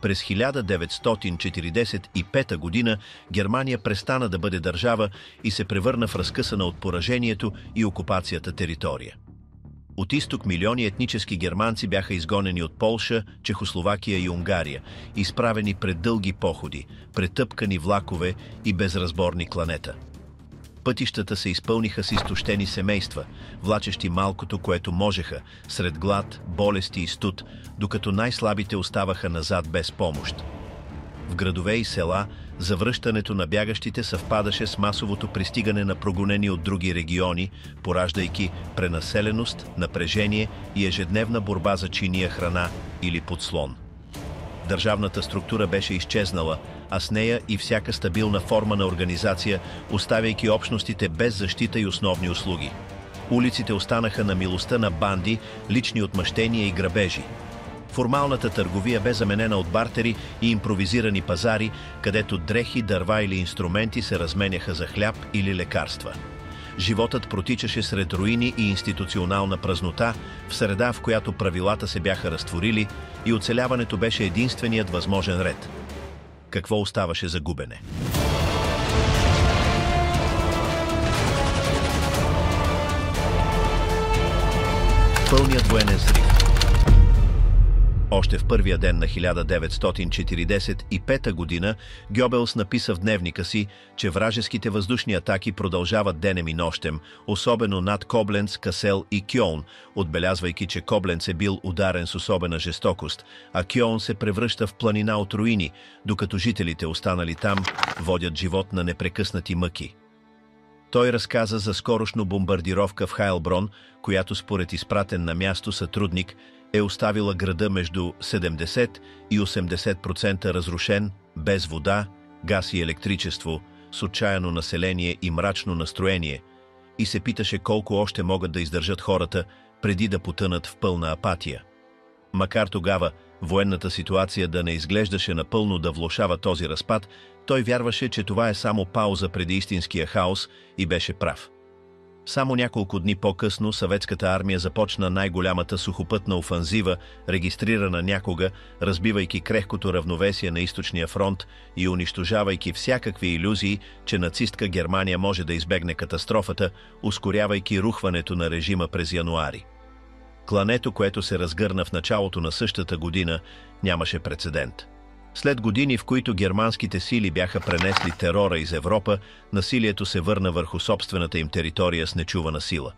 През 1945 година Германия престана да бъде държава и се превърна в разкъсана от поражението и окупацията територия. От изток милиони етнически германци бяха изгонени от Полша, Чехословакия и Унгария, изправени пред дълги походи, претъпкани влакове и безразборни кланета. Пътищата се изпълниха с изтощени семейства, влачещи малкото, което можеха, сред глад, болести и студ, докато най-слабите оставаха назад без помощ. В градове и села завръщането на бягащите съвпадаше с масовото пристигане на прогонени от други региони, пораждайки пренаселеност, напрежение и ежедневна борба за чиния храна или подслон. Държавната структура беше изчезнала, а с нея и всяка стабилна форма на организация, оставяйки общностите без защита и основни услуги. Улиците останаха на милостта на банди, лични отмъщения и грабежи. Формалната търговия бе заменена от бартери и импровизирани пазари, където дрехи, дърва или инструменти се разменяха за хляб или лекарства. Животът протичаше сред руини и институционална празнота, в среда, в която правилата се бяха разтворили и оцеляването беше единственият възможен ред. Какво оставаше за губене? Пълният военен срив. Още в първия ден на 1945 година Гьобелс написа в дневника си, че вражеските въздушни атаки продължават денем и нощем, особено над Кобленц, Касел и Кьолн, отбелязвайки, че Кобленц е бил ударен с особена жестокост, а Кьолн се превръща в планина от руини, докато жителите, останали там, водят живот на непрекъснати мъки. Той разказа за скорошно бомбардировка в Хайлброн, която според изпратен на място сътрудник е оставила града между 70 и 80% разрушен, без вода, газ и електричество, с отчаяно население и мрачно настроение, и се питаше колко още могат да издържат хората, преди да потънат в пълна апатия. Макар тогава военната ситуация да не изглеждаше напълно да влошава този разпад, той вярваше, че това е само пауза преди истинския хаос и беше прав. Само няколко дни по-късно съветската армия започна най-голямата сухопътна офанзива, регистрирана някога, разбивайки крехкото равновесие на източния фронт и унищожавайки всякакви илюзии, че нацистка Германия може да избегне катастрофата, ускорявайки рухването на режима през януари. Клането, което се разгърна в началото на същата година, нямаше прецедент. След години, в които германските сили бяха пренесли терора из Европа, насилието се върна върху собствената им територия с нечувана сила.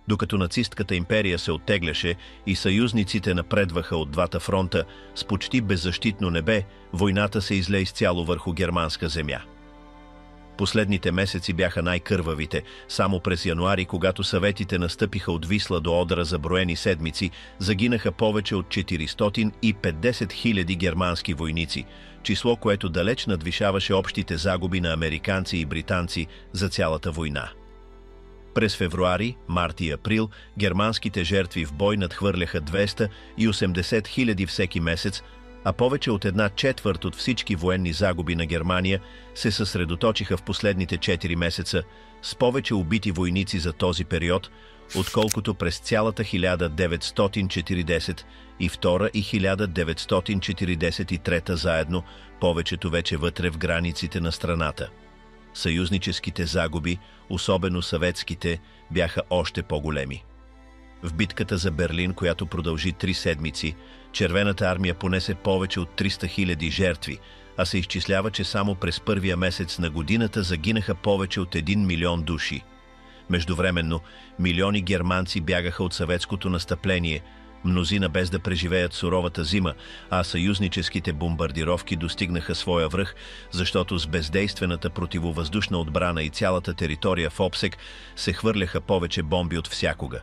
Докато нацистката империя се оттегляше и съюзниците напредваха от двата фронта с почти беззащитно небе, войната се изле изцяло върху германска земя. Последните месеци бяха най-кървавите. Само през януари, когато съветите настъпиха от Висла до Одра за броени седмици, загинаха повече от 450 000 германски войници, число, което далеч надвишаваше общите загуби на американци и британци за цялата война. През февруари, март и април германските жертви в бой надхвърляха 280 000 всеки месец, а повече от 1/4 от всички военни загуби на Германия се съсредоточиха в последните 4 месеца, с повече убити войници за този период, отколкото през цялата 1942 и 1943 заедно, повечето вече вътре в границите на страната. Съюзническите загуби, особено съветските, бяха още по-големи. В битката за Берлин, която продължи 3 седмици, Червената армия понесе повече от 300 000 жертви, а се изчислява, че само през първия месец на годината загинаха повече от 1 милион души. Междувременно, милиони германци бягаха от съветското настъпление, мнозина без да преживеят суровата зима, а съюзническите бомбардировки достигнаха своя връх, защото с бездействената противовъздушна отбрана и цялата територия в обсег се хвърляха повече бомби от всякога.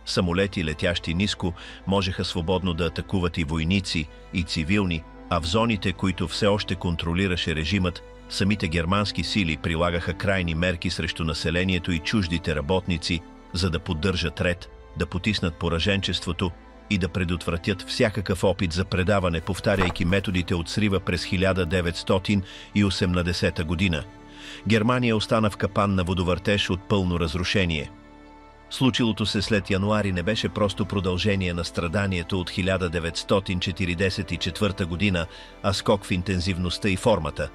Самолети, летящи ниско, можеха свободно да атакуват и войници, и цивилни, а в зоните, които все още контролираше режимът, самите германски сили прилагаха крайни мерки срещу населението и чуждите работници, за да поддържат ред, да потиснат пораженчеството и да предотвратят всякакъв опит за предаване, повтаряйки методите от срива през 1918 година. Германия остана в капан на водовъртеж от пълно разрушение. Случилото се след януари не беше просто продължение на страданието от 1944 година, а скок в интензивността и формата.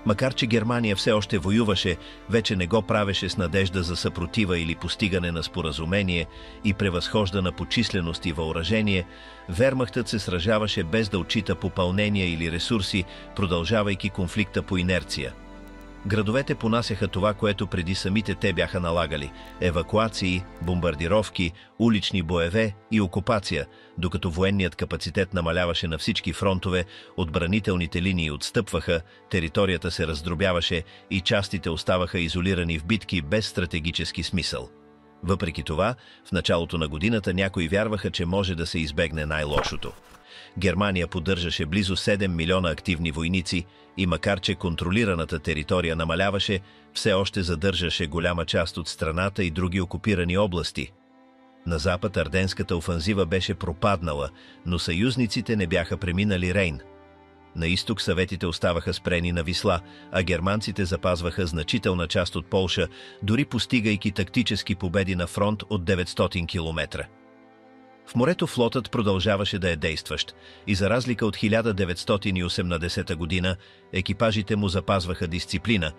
Макар че Германия все още воюваше, вече не го правеше с надежда за съпротива или постигане на споразумение и превъзхождана по численост и въоръжение, Вермахтът се сражаваше без да отчита попълнения или ресурси, продължавайки конфликта по инерция. Градовете понасяха това, което преди самите те бяха налагали – евакуации, бомбардировки, улични боеве и окупация, докато военният капацитет намаляваше на всички фронтове, отбранителните линии отстъпваха, територията се раздробяваше и частите оставаха изолирани в битки без стратегически смисъл. Въпреки това, в началото на годината някои вярваха, че може да се избегне най-лошото. Германия поддържаше близо 7 милиона активни войници и макар че контролираната територия намаляваше, все още задържаше голяма част от страната и други окупирани области. На запад Арденската офанзива беше пропаднала, но съюзниците не бяха преминали Рейн. На изток съветите оставаха спрени на Висла, а германците запазваха значителна част от Полша, дори постигайки тактически победи на фронт от 900 км. В морето флотът продължаваше да е действащ и за разлика от 1918 година екипажите му запазваха дисциплина,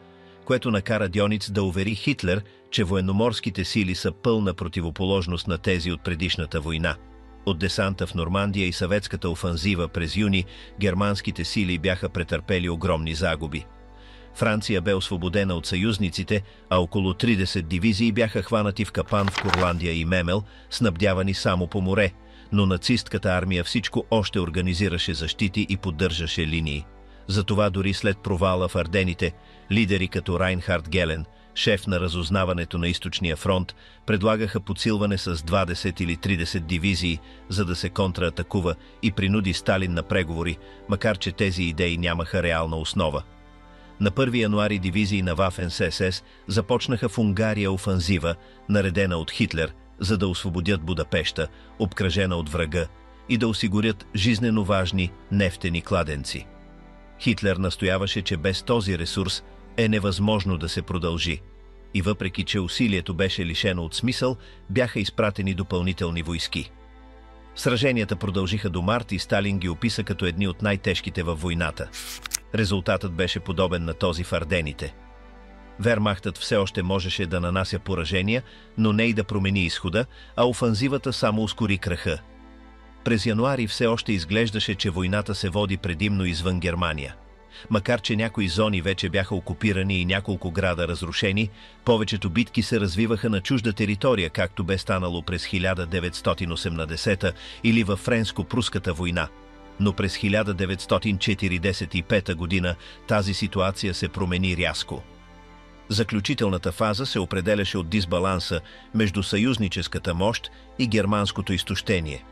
което накара Дьониц да увери Хитлер, че военноморските сили са пълна противоположност на тези от предишната война. От десанта в Нормандия и съветската офанзива през юни германските сили бяха претърпели огромни загуби. Франция бе освободена от съюзниците, а около 30 дивизии бяха хванати в капан в Курландия и Мемел, снабдявани само по море, но нацистката армия всичко още организираше защити и поддържаше линии. Затова дори след провала в Ардените, лидери като Райнхард Гелен, шеф на разузнаването на източния фронт, предлагаха подсилване с 20 или 30 дивизии, за да се контраатакува и принуди Сталин на преговори, макар че тези идеи нямаха реална основа. На 1 януари дивизии на Waffen-СС започнаха в Унгария офанзива, наредена от Хитлер, за да освободят Будапеща, обкръжена от врага, и да осигурят жизнено важни нефтени кладенци. Хитлер настояваше, че без този ресурс е невъзможно да се продължи. И въпреки че усилието беше лишено от смисъл, бяха изпратени допълнителни войски. Сраженията продължиха до март и Сталин ги описа като едни от най-тежките във войната. Резултатът беше подобен на този в Ардените. Вермахтът все още можеше да нанася поражения, но не и да промени изхода, а офанзивата само ускори краха. През януари все още изглеждаше, че войната се води предимно извън Германия. Макар че някои зони вече бяха окупирани и няколко града разрушени, повечето битки се развиваха на чужда територия, както бе станало през 1918 или във Френско-пруската война. Но през 1945 година тази ситуация се промени рязко. Заключителната фаза се определяше от дисбаланса между съюзническата мощ и германското изтощение.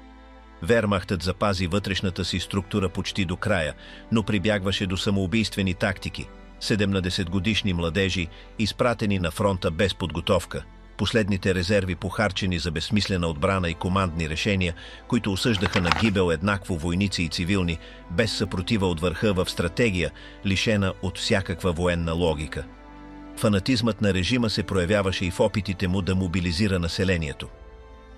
Вермахтът запази вътрешната си структура почти до края, но прибягваше до самоубийствени тактики. 17-годишни младежи, изпратени на фронта без подготовка. Последните резерви похарчени за безсмислена отбрана и командни решения, които осъждаха на гибел еднакво войници и цивилни, без съпротива от върха в стратегия, лишена от всякаква военна логика. Фанатизмът на режима се проявяваше и в опитите му да мобилизира населението.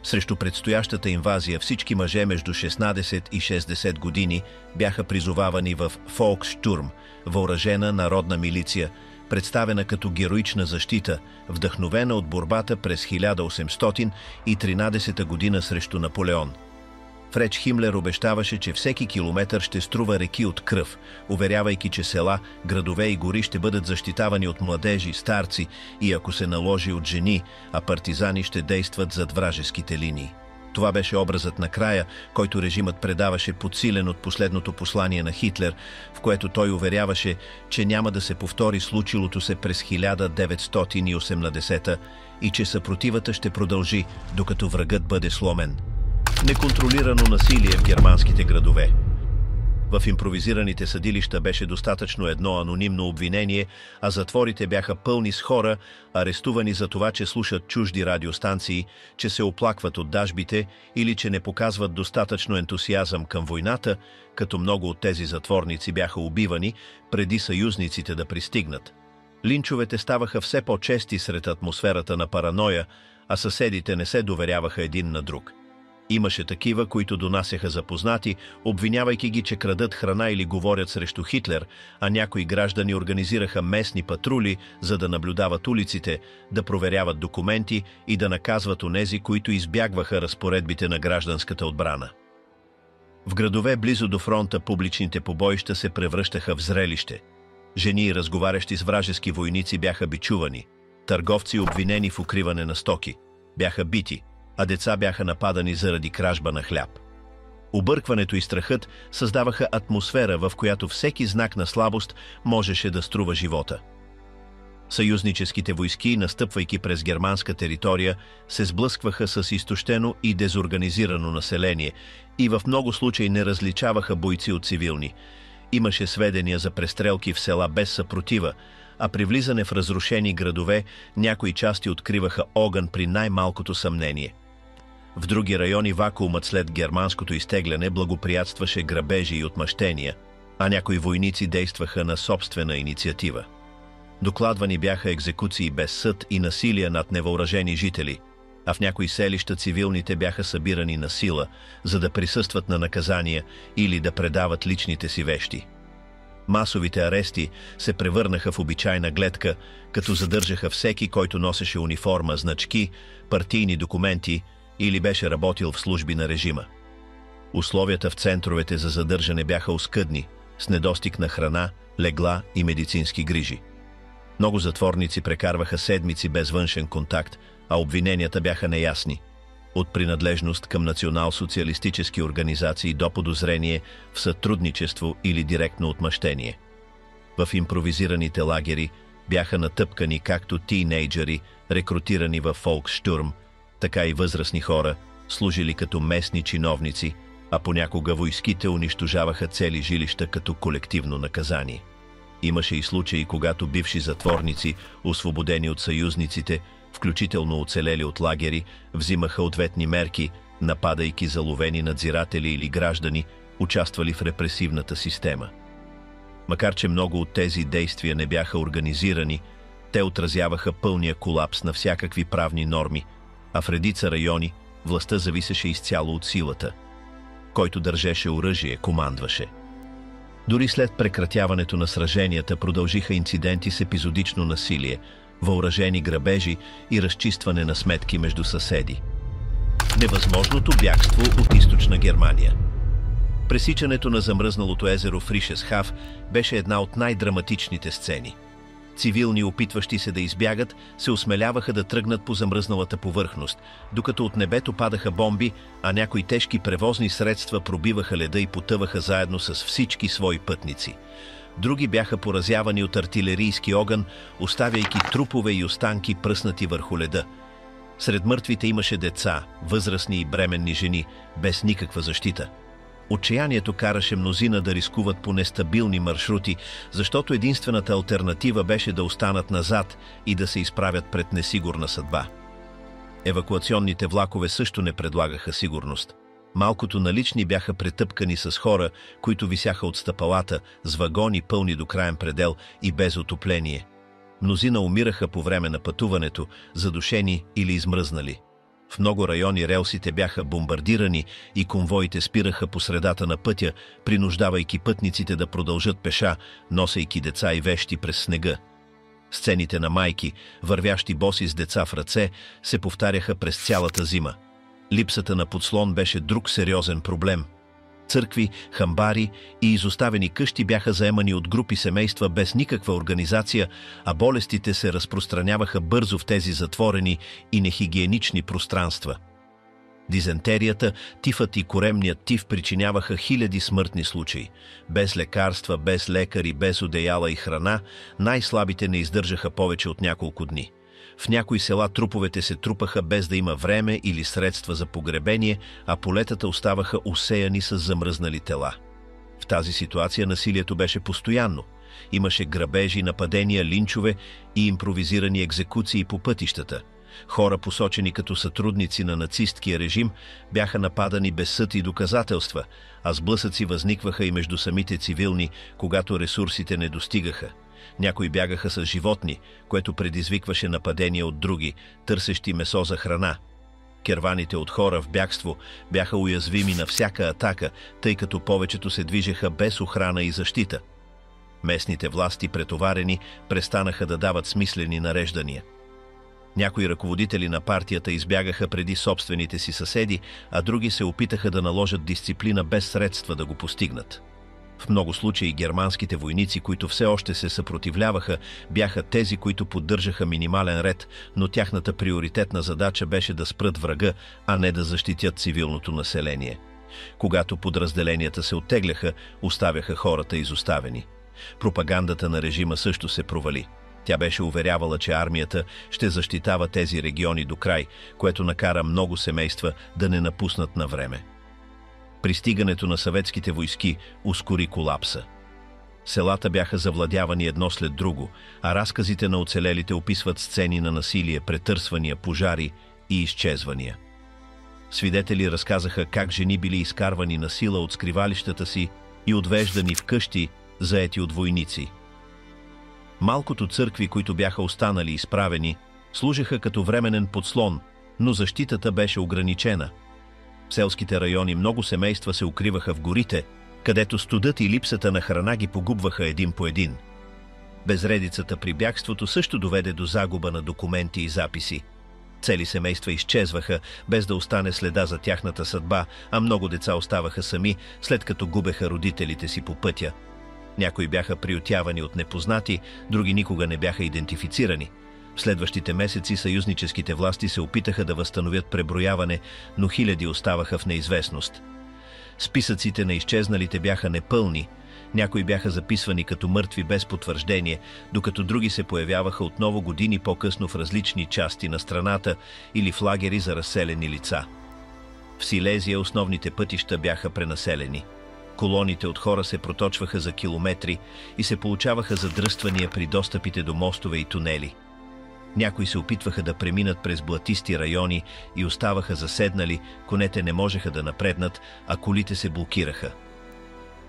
Срещу предстоящата инвазия всички мъже между 16 и 60 години бяха призовавани в Фолксштурм, въоръжена народна милиция, представена като героична защита, вдъхновена от борбата през 1813 година срещу Наполеон. В реч Химлер обещаваше, че всеки километър ще струва реки от кръв, уверявайки, че села, градове и гори ще бъдат защитавани от младежи, старци и ако се наложи от жени, а партизани ще действат зад вражеските линии. Това беше образът на края, който режимът предаваше подсилен от последното послание на Хитлер, в което той уверяваше, че няма да се повтори случилото се през 1918 и че съпротивата ще продължи, докато врагът бъде сломен. Неконтролирано насилие в германските градове. В импровизираните съдилища беше достатъчно едно анонимно обвинение, а затворите бяха пълни с хора, арестувани за това, че слушат чужди радиостанции, че се оплакват от дажбите или че не показват достатъчно ентусиазъм към войната, като много от тези затворници бяха убивани преди съюзниците да пристигнат. Линчовете ставаха все по-чести сред атмосферата на параноя, а съседите не се доверяваха един на друг. Имаше такива, които донасяха запознати, обвинявайки ги, че крадат храна или говорят срещу Хитлер, а някои граждани организираха местни патрули, за да наблюдават улиците, да проверяват документи и да наказват онези, които избягваха разпоредбите на гражданската отбрана. В градове близо до фронта публичните побоища се превръщаха в зрелище. Жени, разговарящи с вражески войници, бяха бичувани. Търговци, обвинени в укриване на стоки, бяха бити, а деца бяха нападани заради кражба на хляб. Объркването и страхът създаваха атмосфера, в която всеки знак на слабост можеше да струва живота. Съюзническите войски, настъпвайки през германска територия, се сблъскваха с изтощено и дезорганизирано население и в много случаи не различаваха бойци от цивилни. Имаше сведения за престрелки в села без съпротива, а при влизане в разрушени градове някои части откриваха огън при най-малкото съмнение. В други райони вакуумът след германското изтегляне благоприятстваше грабежи и отмъщения, а някои войници действаха на собствена инициатива. Докладвани бяха екзекуции без съд и насилие над невъоръжени жители, а в някои селища цивилните бяха събирани на сила, за да присъстват на наказания или да предават личните си вещи. Масовите арести се превърнаха в обичайна гледка, като задържаха всеки, който носеше униформа, значки, партийни документи или беше работил в служби на режима. Условията в центровете за задържане бяха оскъдни, с недостиг на храна, легла и медицински грижи. Много затворници прекарваха седмици без външен контакт, а обвиненията бяха неясни. От принадлежност към национал-социалистически организации до подозрение в сътрудничество или директно отмъщение. В импровизираните лагери бяха натъпкани както тийнейджери, рекрутирани във Фолксштурм, така и възрастни хора, служили като местни чиновници, а понякога войските унищожаваха цели жилища като колективно наказание. Имаше и случаи, когато бивши затворници, освободени от съюзниците, включително оцелели от лагери, взимаха ответни мерки, нападайки заловени надзиратели или граждани, участвали в репресивната система. Макар че много от тези действия не бяха организирани, те отразяваха пълния колапс на всякакви правни норми, а в редица райони властта зависеше изцяло от силата. Който държеше оръжие, командваше. Дори след прекратяването на сраженията продължиха инциденти с епизодично насилие, въоръжени грабежи и разчистване на сметки между съседи. Невъзможното бягство от източна Германия. Пресичането на замръзналото езеро Фришесхаф беше една от най-драматичните сцени. Цивилни, опитващи се да избягат, се осмеляваха да тръгнат по замръзналата повърхност, докато от небето падаха бомби, а някои тежки превозни средства пробиваха леда и потъваха заедно с всички свои пътници. Други бяха поразявани от артилерийски огън, оставяйки трупове и останки пръснати върху леда. Сред мъртвите имаше деца, възрастни и бременни жени, без никаква защита. Отчаянието караше мнозина да рискуват по нестабилни маршрути, защото единствената алтернатива беше да останат назад и да се изправят пред несигурна съдба. Евакуационните влакове също не предлагаха сигурност. Малкото налични бяха претъпкани с хора, които висяха от стъпалата, с вагони пълни до краен предел и без отопление. Мнозина умираха по време на пътуването, задушени или измръзнали. В много райони релсите бяха бомбардирани и конвоите спираха по средата на пътя, принуждавайки пътниците да продължат пеша, носейки деца и вещи през снега. Сцените на майки, вървящи боси с деца в ръце, се повтаряха през цялата зима. Липсата на подслон беше друг сериозен проблем. Църкви, хамбари и изоставени къщи бяха заемани от групи семейства без никаква организация, а болестите се разпространяваха бързо в тези затворени и нехигиенични пространства. Дизентерията, тифът и коремният тиф причиняваха хиляди смъртни случаи. Без лекарства, без лекари, без одеяла и храна, най-слабите не издържаха повече от няколко дни. В някои села труповете се трупаха без да има време или средства за погребение, а полетата оставаха усеяни с замръзнали тела. В тази ситуация насилието беше постоянно. Имаше грабежи, нападения, линчове и импровизирани екзекуции по пътищата. Хора, посочени като сътрудници на нацисткия режим, бяха нападани без съд и доказателства, а сблъсъци възникваха и между самите цивилни, когато ресурсите не достигаха. Някои бягаха с животни, което предизвикваше нападения от други, търсещи месо за храна. Керваните от хора в бягство бяха уязвими на всяка атака, тъй като повечето се движеха без охрана и защита. Местните власти, претоварени, престанаха да дават смислени нареждания. Някои ръководители на партията избягаха преди собствените си съседи, а други се опитаха да наложат дисциплина без средства да го постигнат. В много случаи германските войници, които все още се съпротивляваха, бяха тези, които поддържаха минимален ред, но тяхната приоритетна задача беше да спрат врага, а не да защитят цивилното население. Когато подразделенията се оттегляха, оставяха хората изоставени. Пропагандата на режима също се провали. Тя беше уверявала, че армията ще защитава тези региони до край, което накара много семейства да не напуснат на време. Пристигането на съветските войски ускори колапса. Селата бяха завладявани едно след друго, а разказите на оцелелите описват сцени на насилие, претърсвания, пожари и изчезвания. Свидетели разказаха как жени били изкарвани на сила от скривалищата си и отвеждани в къщи, заети от войници. Малкото църкви, които бяха останали изправени, служеха като временен подслон, но защитата беше ограничена. В селските райони много семейства се укриваха в горите, където студът и липсата на храна ги погубваха един по един. Безредицата при бягството също доведе до загуба на документи и записи. Цели семейства изчезваха, без да остане следа за тяхната съдба, а много деца оставаха сами, след като губеха родителите си по пътя. Някои бяха приютявани от непознати, други никога не бяха идентифицирани. В следващите месеци съюзническите власти се опитаха да възстановят преброяване, но хиляди оставаха в неизвестност. Списъците на изчезналите бяха непълни, някои бяха записвани като мъртви без потвърждение, докато други се появяваха отново години по-късно в различни части на страната или в лагери за разселени лица. В Силезия основните пътища бяха пренаселени. Колоните от хора се проточваха за километри и се получаваха задръствания при достъпите до мостове и тунели. Някои се опитваха да преминат през блатисти райони и оставаха заседнали, конете не можеха да напреднат, а колите се блокираха.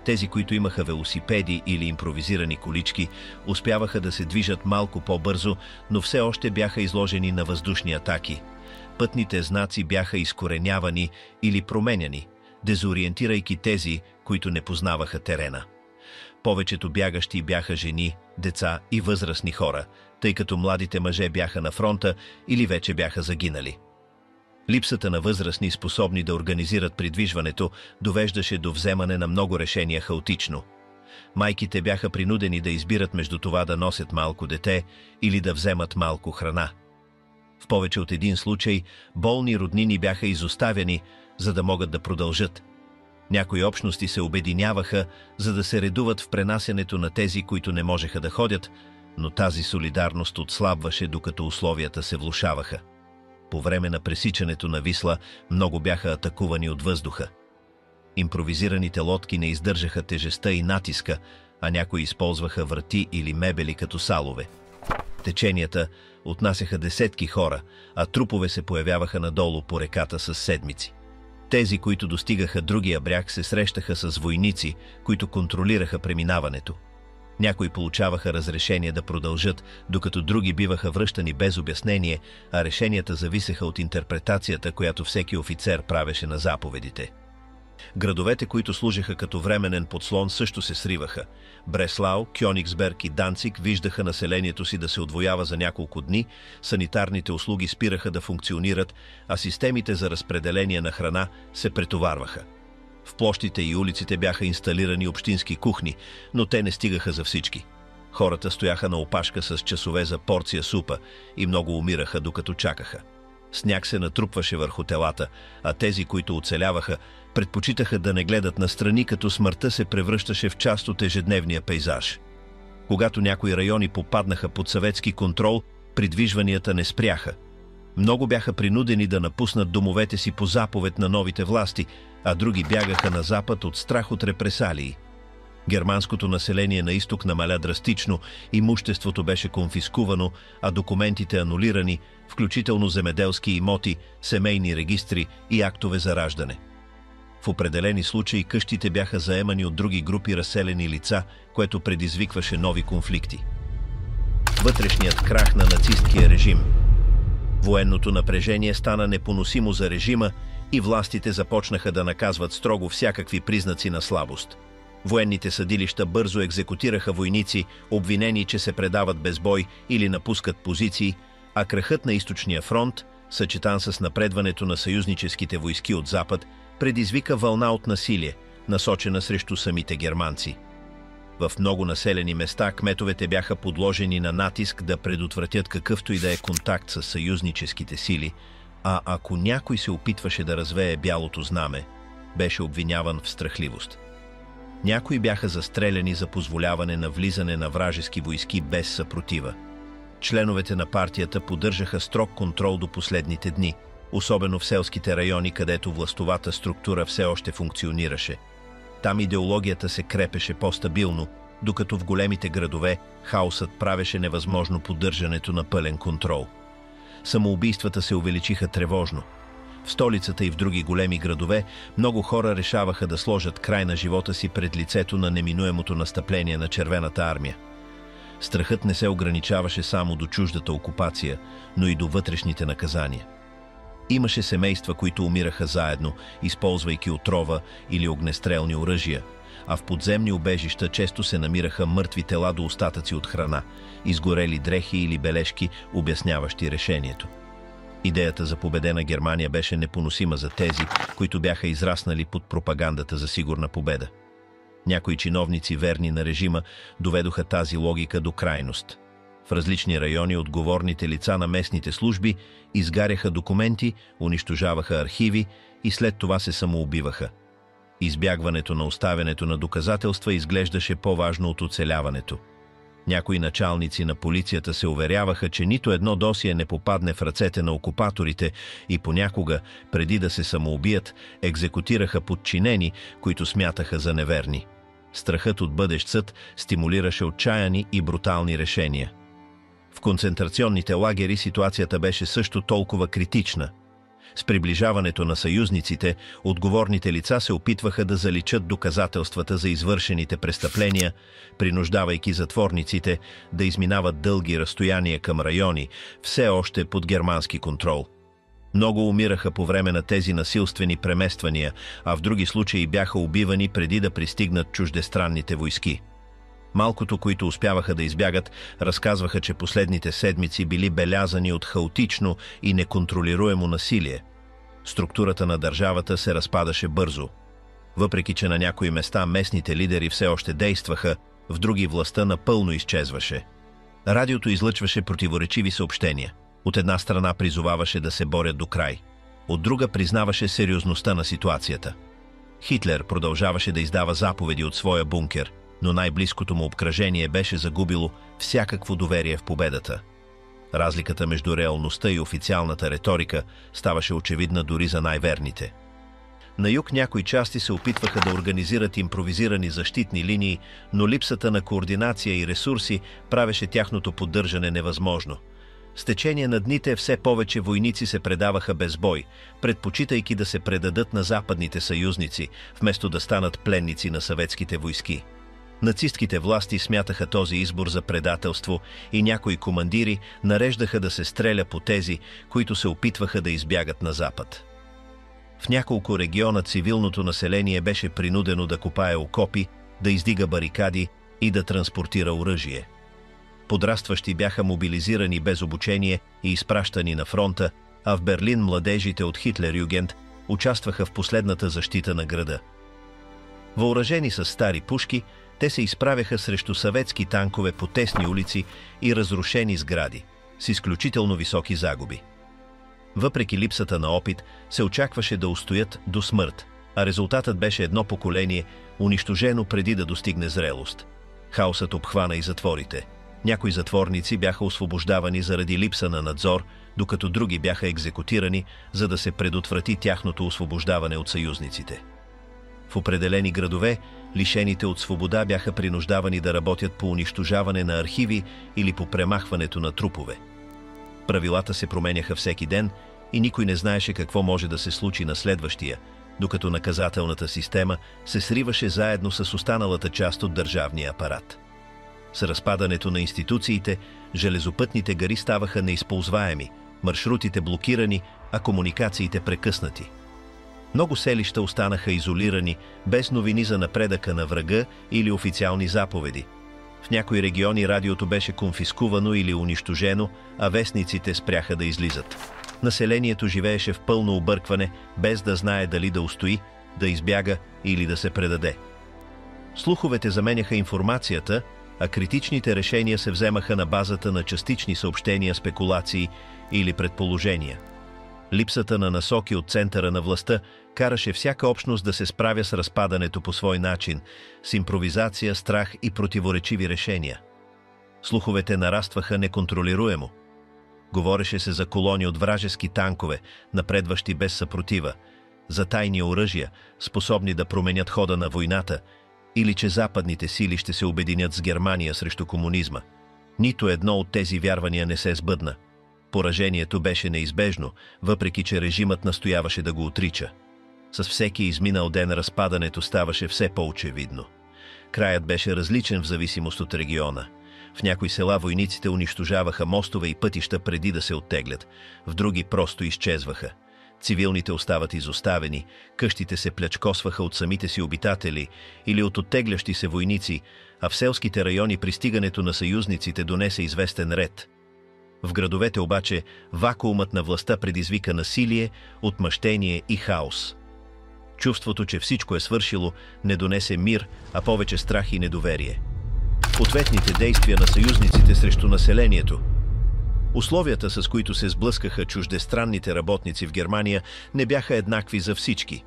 Тези, които имаха велосипеди или импровизирани колички, успяваха да се движат малко по-бързо, но все още бяха изложени на въздушни атаки. Пътните знаци бяха изкоренявани или променяни, дезориентирайки тези, които не познаваха терена. Повечето бягащи бяха жени, деца и възрастни хора, тъй като младите мъже бяха на фронта или вече бяха загинали. Липсата на възрастни, способни да организират придвижването, довеждаше до вземане на много решения хаотично. Майките бяха принудени да избират между това да носят малко дете или да вземат малко храна. В повече от един случай болни роднини бяха изоставени, за да могат да продължат. Някои общности се обединяваха, за да се редуват в пренасянето на тези, които не можеха да ходят, но тази солидарност отслабваше, докато условията се влошаваха. По време на пресичането на Висла много бяха атакувани от въздуха. Импровизираните лодки не издържаха тежестта и натиска, а някои използваха врати или мебели като салове. Теченията отнасяха десетки хора, а трупове се появяваха надолу по реката с седмици. Тези, които достигаха другия бряг, се срещаха с войници, които контролираха преминаването. Някои получаваха разрешение да продължат, докато други биваха връщани без обяснение, а решенията зависеха от интерпретацията, която всеки офицер правеше на заповедите. Градовете, които служеха като временен подслон, също се сриваха. Бреслау, Кьонигсберг и Данциг виждаха населението си да се удвоява за няколко дни, санитарните услуги спираха да функционират, а системите за разпределение на храна се претоварваха. В площите и улиците бяха инсталирани общински кухни, но те не стигаха за всички. Хората стояха на опашка с часове за порция супа и много умираха, докато чакаха. Сняг се натрупваше върху телата, а тези, които оцеляваха, предпочитаха да не гледат настрани, като смъртта се превръщаше в част от ежедневния пейзаж. Когато някои райони попаднаха под съветски контрол, придвижванията не спряха. Много бяха принудени да напуснат домовете си по заповед на новите власти, а други бягаха на запад от страх от репресалии. Германското население на изток намаля драстично, имуществото беше конфискувано, а документите анулирани, включително земеделски имоти, семейни регистри и актове за раждане. В определени случаи къщите бяха заемани от други групи разселени лица, което предизвикваше нови конфликти. вътрешният крах на нацисткия режим. Военното напрежение стана непоносимо за режима и властите започнаха да наказват строго всякакви признаци на слабост. Военните съдилища бързо екзекутираха войници, обвинени, че се предават без бой или напускат позиции, а крахът на източния фронт, съчетан с напредването на съюзническите войски от запад, предизвика вълна от насилие, насочена срещу самите германци. В много населени места кметовете бяха подложени на натиск да предотвратят какъвто и да е контакт с съюзническите сили, а ако някой се опитваше да развее бялото знаме, беше обвиняван в страхливост. Някои бяха застреляни за позволяване на влизане на вражески войски без съпротива. Членовете на партията поддържаха строг контрол до последните дни, особено в селските райони, където властовата структура все още функционираше. Там идеологията се крепеше по-стабилно, докато в големите градове хаосът правеше невъзможно поддържането на пълен контрол. Самоубийствата се увеличиха тревожно. В столицата и в други големи градове много хора решаваха да сложат край на живота си пред лицето на неминуемото настъпление на Червената армия. Страхът не се ограничаваше само до чуждата окупация, но и до вътрешните наказания. Имаше семейства, които умираха заедно, използвайки отрова или огнестрелни оръжия, а в подземни убежища често се намираха мъртви тела до остатъци от храна, изгорели дрехи или бележки, обясняващи решението. Идеята за победена Германия беше непоносима за тези, които бяха израснали под пропагандата за сигурна победа. Някои чиновници, верни на режима, доведоха тази логика до крайност. В различни райони отговорните лица на местните служби изгаряха документи, унищожаваха архиви и след това се самоубиваха. Избягването на оставянето на доказателства изглеждаше по-важно от оцеляването. Някои началници на полицията се уверяваха, че нито едно досие не попадне в ръцете на окупаторите и понякога, преди да се самоубият, екзекутираха подчинени, които смятаха за неверни. Страхът от бъдещ съд стимулираше отчаяни и брутални решения. В концентрационните лагери ситуацията беше също толкова критична. С приближаването на съюзниците, отговорните лица се опитваха да заличат доказателствата за извършените престъпления, принуждавайки затворниците да изминават дълги разстояния към райони, все още под германски контрол. Много умираха по време на тези насилствени премествания, а в други случаи бяха убивани преди да пристигнат чуждестранните войски. Малкото, които успяваха да избягат, разказваха, че последните седмици били белязани от хаотично и неконтролируемо насилие. Структурата на държавата се разпадаше бързо. Въпреки че на някои места местните лидери все още действаха, в други властта напълно изчезваше. Радиото излъчваше противоречиви съобщения. От една страна призоваваше да се борят до край, от друга признаваше сериозността на ситуацията. Хитлер продължаваше да издава заповеди от своя бункер, но най-близкото му обкръжение беше загубило всякакво доверие в победата. Разликата между реалността и официалната риторика ставаше очевидна дори за най-верните. На юг някои части се опитваха да организират импровизирани защитни линии, но липсата на координация и ресурси правеше тяхното поддържане невъзможно. С течение на дните все повече войници се предаваха без бой, предпочитайки да се предадат на западните съюзници, вместо да станат пленници на съветските войски. Нацистките власти смятаха този избор за предателство и някои командири нареждаха да се стреля по тези, които се опитваха да избягат на запад. В няколко региона цивилното население беше принудено да копае окопи, да издига барикади и да транспортира оръжие. Подрастващи бяха мобилизирани без обучение и изпращани на фронта, а в Берлин младежите от Хитлер-Югент участваха в последната защита на града. Въоръжени с стари пушки, те се изправяха срещу съветски танкове по тесни улици и разрушени сгради, с изключително високи загуби. Въпреки липсата на опит, се очакваше да устоят до смърт, а резултатът беше едно поколение, унищожено преди да достигне зрелост. Хаосът обхвана и затворите. Някои затворници бяха освобождавани заради липса на надзор, докато други бяха екзекутирани, за да се предотврати тяхното освобождаване от съюзниците. В определени градове, лишените от свобода бяха принуждавани да работят по унищожаване на архиви или по премахването на трупове. Правилата се променяха всеки ден и никой не знаеше какво може да се случи на следващия, докато наказателната система се сриваше заедно с останалата част от държавния апарат. С разпадането на институциите, железопътните гари ставаха неизползваеми, маршрутите блокирани, а комуникациите прекъснати. Много селища останаха изолирани, без новини за напредъка на врага или официални заповеди. В някои региони радиото беше конфискувано или унищожено, а вестниците спряха да излизат. Населението живееше в пълно объркване, без да знае дали да устои, да избяга или да се предаде. Слуховете заменяха информацията, а критичните решения се вземаха на базата на частични съобщения, спекулации или предположения. Липсата на насоки от центъра на властта караше всяка общност да се справя с разпадането по свой начин, с импровизация, страх и противоречиви решения. Слуховете нарастваха неконтролируемо. Говореше се за колони от вражески танкове, напредващи без съпротива, за тайни оръжия, способни да променят хода на войната, или че западните сили ще се обединят с Германия срещу комунизма. Нито едно от тези вярвания не се сбъдна. Поражението беше неизбежно, въпреки че режимът настояваше да го отрича. С всеки изминал ден разпадането ставаше все по-очевидно. Краят беше различен в зависимост от региона. В някои села войниците унищожаваха мостове и пътища преди да се оттеглят, в други просто изчезваха. Цивилните остават изоставени, къщите се плячкосваха от самите си обитатели или от оттеглящи се войници, а в селските райони пристигането на съюзниците донесе известен ред. В градовете обаче вакуумът на властта предизвика насилие, отмъщение и хаос. Чувството, че всичко е свършило, не донесе мир, а повече страх и недоверие. Ответните действия на съюзниците срещу населението. Условията, с които се сблъскаха чуждестранните работници в Германия, не бяха еднакви за всички.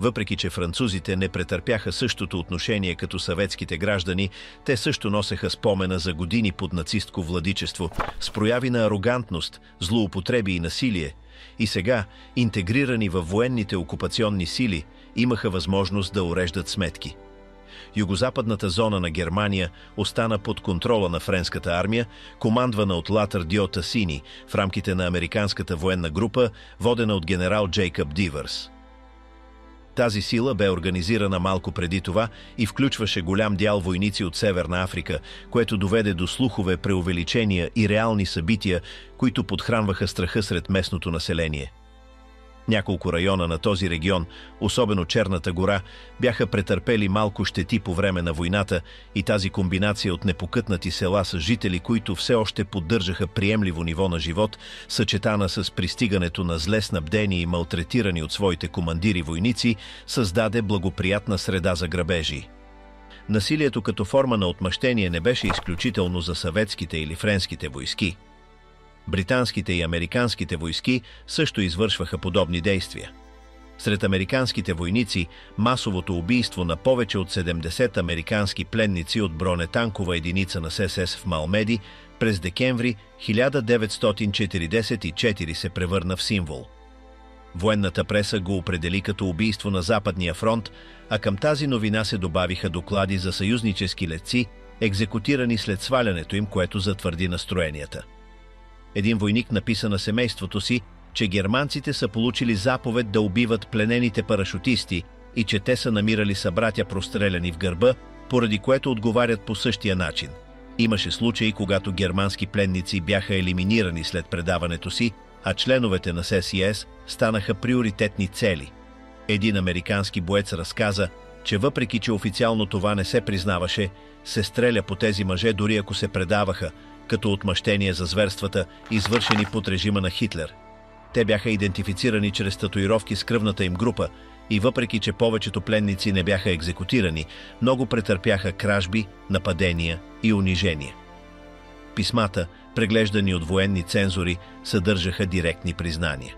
Въпреки че французите не претърпяха същото отношение като съветските граждани, те също носеха спомена за години под нацистко владичество, с прояви на арогантност, злоупотреби и насилие, и сега, интегрирани във военните окупационни сили, имаха възможност да уреждат сметки. Югозападната зона на Германия остана под контрола на френската армия, командвана от Латър Дьо Тасини в рамките на американската военна група, водена от генерал Джейкъб Дивърс. Тази сила бе организирана малко преди това и включваше голям дял войници от Северна Африка, което доведе до слухове, преувеличения и реални събития, които подхранваха страха сред местното население. Няколко района на този регион, особено Черната гора, бяха претърпели малко щети по време на войната и тази комбинация от непокътнати села с жители, които все още поддържаха приемливо ниво на живот, съчетана с пристигането на зле снабдени и малтретирани от своите командири войници, създаде благоприятна среда за грабежи. Насилието като форма на отмъщение не беше изключително за съветските или френските войски. Британските и американските войски също извършваха подобни действия. Сред американските войници масовото убийство на повече от 70 американски пленници от бронетанкова единица на СС в Малмеди през декември 1944 се превърна в символ. Военната преса го определи като убийство на Западния фронт, а към тази новина се добавиха доклади за съюзнически летци, екзекутирани след свалянето им, което затвърди настроенията. Един войник написа на семейството си, че германците са получили заповед да убиват пленените парашутисти и че те са намирали събратя простреляни в гърба, поради което отговарят по същия начин. Имаше случаи, когато германски пленници бяха елиминирани след предаването си, а членовете на СС станаха приоритетни цели. Един американски боец разказа, че въпреки че официално това не се признаваше, се стреля по тези мъже дори ако се предаваха, като отмъщение за зверствата, извършени под режима на Хитлер. Те бяха идентифицирани чрез татуировки с кръвната им група и въпреки че повечето пленници не бяха екзекутирани, много претърпяха кражби, нападения и унижения. Писмата, преглеждани от военни цензори, съдържаха директни признания.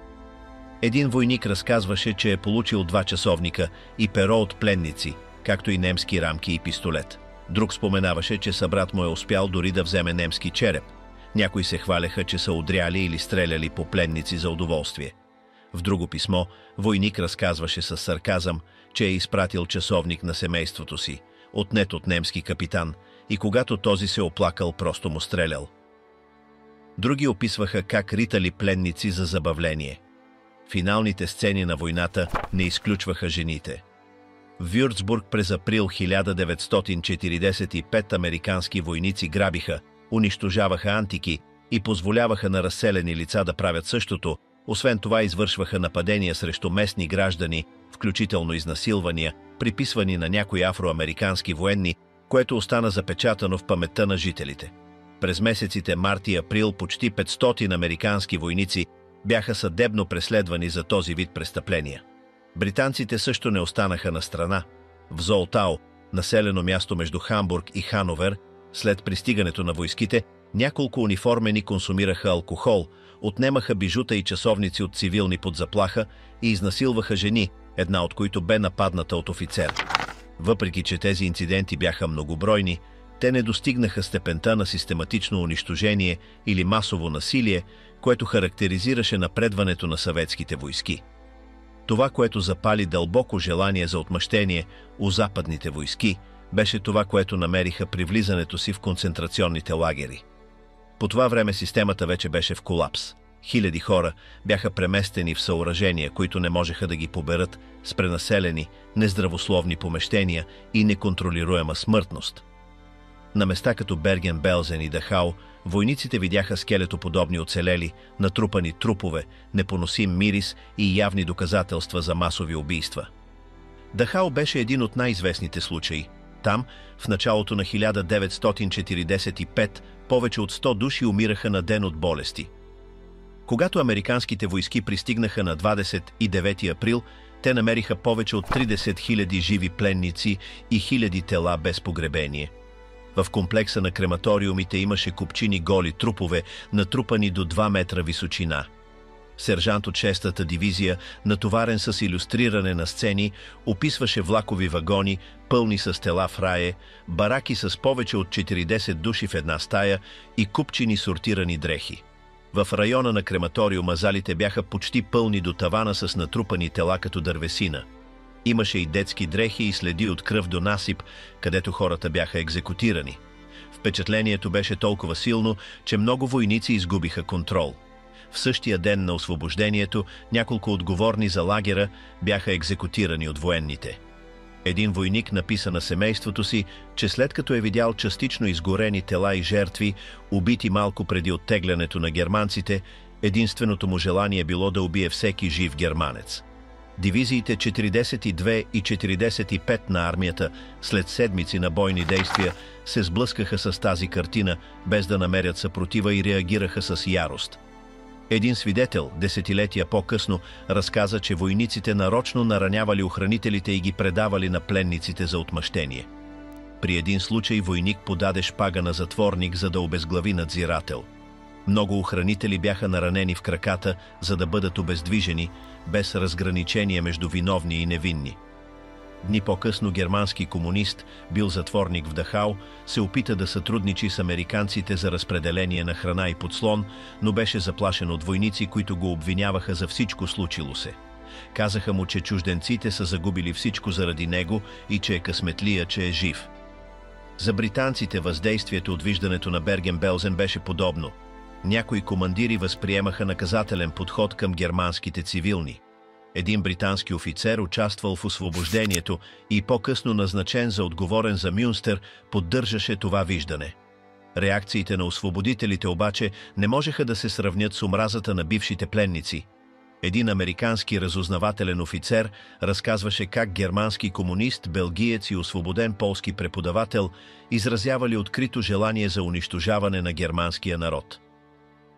Един войник разказваше, че е получил 2 часовника и перо от пленници, както и немски рамки и пистолет. Друг споменаваше, че събрат му е успял дори да вземе немски череп. Някои се хваляха, че са удряли или стреляли по пленници за удоволствие. В друго писмо войник разказваше със сарказъм, че е изпратил часовник на семейството си, отнет от немски капитан, и когато този се оплакал, просто му стрелял. Други описваха как ритали пленници за забавление. Финалните сцени на войната не изключваха жените. В Вюрцбург през април 1945 американски войници грабиха, унищожаваха антики и позволяваха на разселени лица да правят същото, освен това извършваха нападения срещу местни граждани, включително изнасилвания, приписвани на някои афроамерикански военни, което остана запечатано в паметта на жителите. През месеците март и април почти 500 американски войници бяха съдебно преследвани за този вид престъпления. Британците също не останаха на страна. В Золтау, населено място между Хамбург и Хановер, след пристигането на войските, няколко униформени консумираха алкохол, отнемаха бижута и часовници от цивилни под заплаха и изнасилваха жени, една от които бе нападната от офицер. Въпреки че тези инциденти бяха многобройни, те не достигнаха степента на систематично унищожение или масово насилие, което характеризираше напредването на съветските войски. Това, което запали дълбоко желание за отмъщение у западните войски, беше това, което намериха при влизането си в концентрационните лагери. По това време системата вече беше в колапс. Хиляди хора бяха преместени в съоръжения, които не можеха да ги поберат, с пренаселени, нездравословни помещения и неконтролируема смъртност. На места като Берген-Белзен и Дахау, войниците видяха скелетоподобни оцелели, натрупани трупове, непоносим мирис и явни доказателства за масови убийства. Дахау беше един от най-известните случаи. Там, в началото на 1945, повече от 100 души умираха на ден от болести. Когато американските войски пристигнаха на 29 април, те намериха повече от 30 000 живи пленници и хиляди тела без погребение. В комплекса на крематориумите имаше купчини голи трупове, натрупани до 2 метра височина. Сержант от 6-та дивизия, натоварен с илюстриране на сцени, описваше влакови вагони, пълни с тела в рае, бараки с повече от 40 души в една стая и купчини сортирани дрехи. В района на крематориума залите бяха почти пълни до тавана с натрупани тела като дървесина. Имаше и детски дрехи и следи от кръв до насип, където хората бяха екзекутирани. Впечатлението беше толкова силно, че много войници изгубиха контрол. В същия ден на освобождението няколко отговорни за лагера бяха екзекутирани от военните. Един войник написа на семейството си, че след като е видял частично изгорени тела и жертви, убити малко преди оттеглянето на германците, единственото му желание било да убие всеки жив германец. Дивизиите 42 и 45 на армията, след седмици на бойни действия, се сблъскаха с тази картина, без да намерят съпротива и реагираха с ярост. Един свидетел, десетилетия по-късно, разказа, че войниците нарочно наранявали охранителите и ги предавали на пленниците за отмъщение. При един случай войник подаде шпага на затворник, за да обезглави надзирател. Много охранители бяха наранени в краката, за да бъдат обездвижени, без разграничение между виновни и невинни. Дни по-късно германски комунист, бил затворник в Дахау, се опита да сътрудничи с американците за разпределение на храна и подслон, но беше заплашен от войници, които го обвиняваха за всичко случило се. Казаха му, че чужденците са загубили всичко заради него и че е късметлия, че е жив. За британците въздействието от виждането на Берген-Белзен беше подобно. Някои командири възприемаха наказателен подход към германските цивилни. Един британски офицер, участвал в освобождението и по-късно назначен за отговорен за Мюнстер, поддържаше това виждане. Реакциите на освободителите обаче не можеха да се сравнят с омразата на бившите пленници. Един американски разузнавателен офицер разказваше как германски комунист, белгиец и освободен полски преподавател изразявали открито желание за унищожаване на германския народ.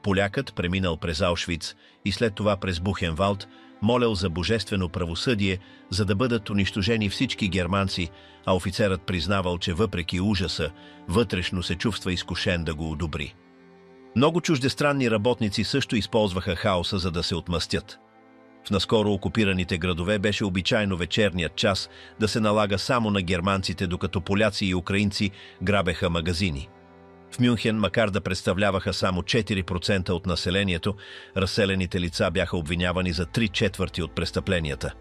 Полякът, преминал през Аушвиц и след това през Бухенвалд, молял за божествено правосъдие, за да бъдат унищожени всички германци, а офицерът признавал, че въпреки ужаса, вътрешно се чувства изкушен да го одобри. Много чуждестранни работници също използваха хаоса, за да се отмъстят. В наскоро окупираните градове беше обичайно вечерният час да се налага само на германците, докато поляци и украинци грабеха магазини. В Мюнхен, макар да представляваха само 4% от населението, разселените лица бяха обвинявани за 3/4 от престъпленията.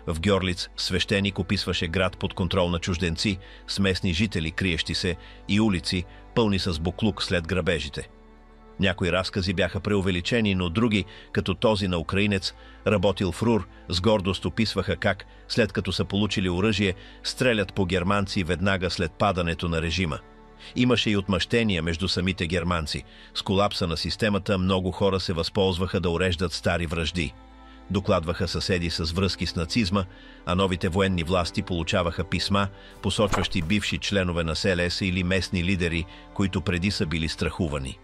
В Гьорлиц свещеник описваше град под контрол на чужденци, с местни жители, криещи се, и улици, пълни с буклук след грабежите. Някои разкази бяха преувеличени, но други, като този на украинец, работил в РУР, с гордост описваха как, след като са получили оръжие, стрелят по германци веднага след падането на режима. Имаше и отмъщения между самите германци. С колапса на системата много хора се възползваха да уреждат стари вражди. Докладваха съседи с връзки с нацизма, а новите военни власти получаваха писма, посочващи бивши членове на СЛС или местни лидери, които преди са били страхувани.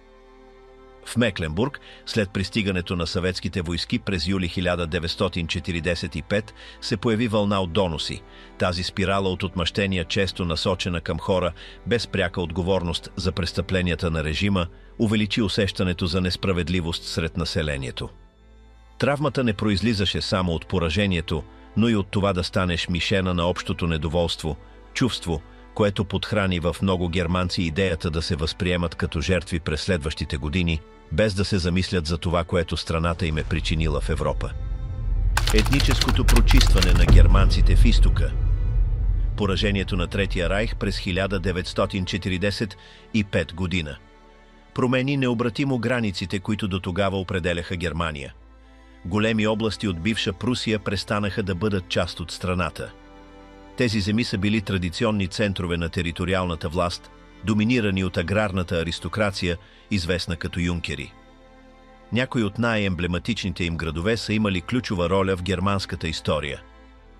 В Мекленбург, след пристигането на съветските войски през юли 1945, се появи вълна от доноси. Тази спирала от отмъщения, често насочена към хора без пряка отговорност за престъпленията на режима, увеличи усещането за несправедливост сред населението. Травмата не произлизаше само от поражението, но и от това да станеш мишена на общото недоволство, чувство, което подхрани в много германци идеята да се възприемат като жертви през следващите години, без да се замислят за това, което страната им е причинила в Европа. Етническото прочистване на германците в изтока. Поражението на Третия райх през 1945 година промени необратимо границите, които до тогава определяха Германия. Големи области от бивша Прусия престанаха да бъдат част от страната. Тези земи са били традиционни центрове на териториалната власт, доминирани от аграрната аристокрация, известна като юнкери. Някои от най-емблематичните им градове са имали ключова роля в германската история.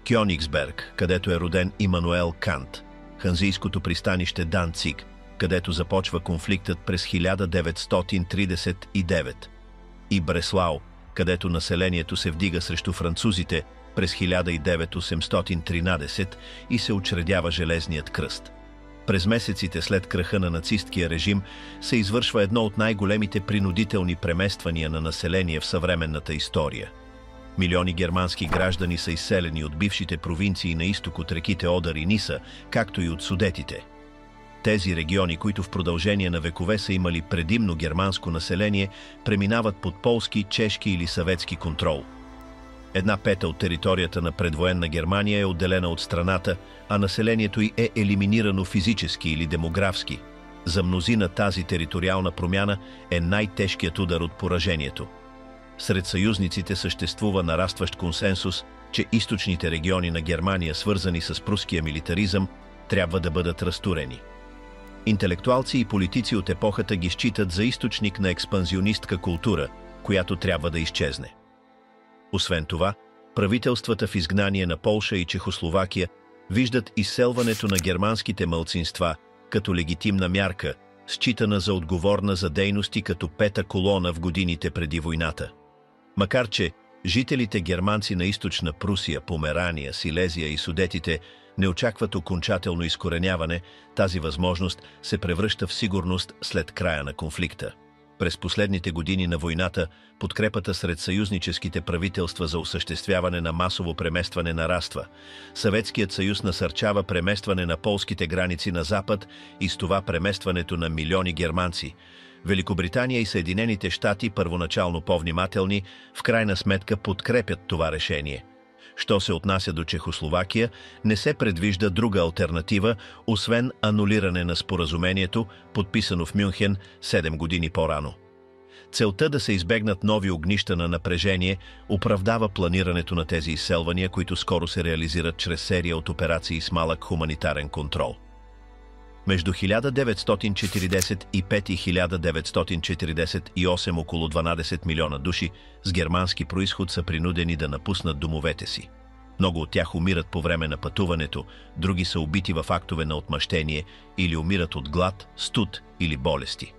Кьонигсберг, където е роден Имануел Кант, ханзийското пристанище Данциг, където започва конфликтът през 1939, и Бреслау, където населението се вдига срещу французите през 1913 и се учредява Железният кръст. През месеците след краха на нацисткия режим се извършва едно от най-големите принудителни премествания на население в съвременната история. Милиони германски граждани са изселени от бившите провинции на изток от реките Одар и Ниса, както и от Судетите. Тези региони, които в продължение на векове са имали предимно германско население, преминават под полски, чешки или съветски контрол. 1/5 от територията на предвоенна Германия е отделена от страната, а населението й е елиминирано физически или демографски. За мнозина тази териториална промяна е най-тежкият удар от поражението. Сред съюзниците съществува нарастващ консенсус, че източните региони на Германия, свързани с пруския милитаризъм, трябва да бъдат разтурени. Интелектуалци и политици от епохата ги считат за източник на експанзионистка култура, която трябва да изчезне. Освен това, правителствата в изгнание на Полша и Чехословакия виждат изселването на германските малцинства като легитимна мярка, считана за отговорна за дейности като пета колона в годините преди войната. Макар че жителите германци на източна Прусия, Померания, Силезия и Судетите не очакват окончателно изкореняване, тази възможност се превръща в сигурност след края на конфликта. През последните години на войната подкрепата сред съюзническите правителства за осъществяване на масово преместване нараства. Съветският съюз насърчава преместване на полските граници на запад и с това преместването на милиони германци. Великобритания и Съединените щати, първоначално по-внимателни, в крайна сметка подкрепят това решение. Що се отнася до Чехословакия, не се предвижда друга алтернатива, освен анулиране на споразумението, подписано в Мюнхен 7 години по-рано. Целта да се избегнат нови огнища на напрежение оправдава планирането на тези изселвания, които скоро се реализират чрез серия от операции с малък хуманитарен контрол. Между 1945 и 1948 около 12 милиона души с германски происход са принудени да напуснат домовете си. Много от тях умират по време на пътуването, други са убити в актове на отмъщение или умират от глад, студ или болести.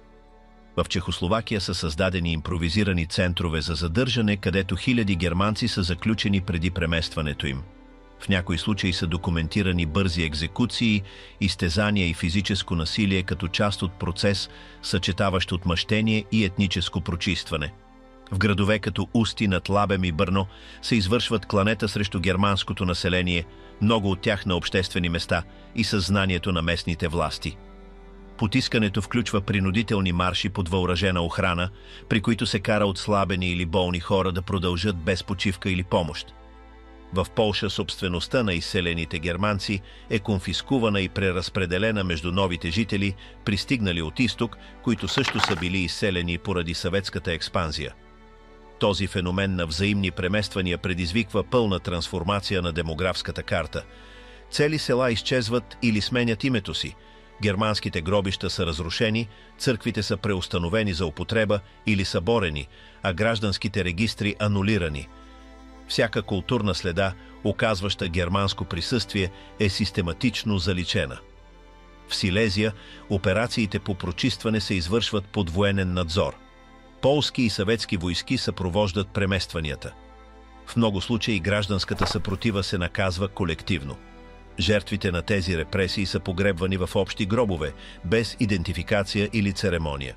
В Чехословакия са създадени импровизирани центрове за задържане, където хиляди германци са заключени преди преместването им. В някои случаи са документирани бързи екзекуции, изтезания и физическо насилие като част от процес, съчетаващ отмъщение и етническо прочистване. В градове като Усти над Лабем и Бърно се извършват кланета срещу германското население, много от тях на обществени места и със знанието на местните власти. Потискането включва принудителни марши под въоръжена охрана, при които се кара отслабени или болни хора да продължат без почивка или помощ. В Полша собствеността на изселените германци е конфискувана и преразпределена между новите жители, пристигнали от изток, които също са били изселени поради съветската експанзия. Този феномен на взаимни премествания предизвиква пълна трансформация на демографската карта. Цели села изчезват или сменят името си. Германските гробища са разрушени, църквите са преустановени за употреба или съборени, а гражданските регистри анулирани. Всяка културна следа, оказваща германско присъствие, е систематично заличена. В Силезия операциите по прочистване се извършват под военен надзор. Полски и съветски войски съпровождат преместванията. В много случаи гражданската съпротива се наказва колективно. Жертвите на тези репресии са погребвани в общи гробове, без идентификация или церемония.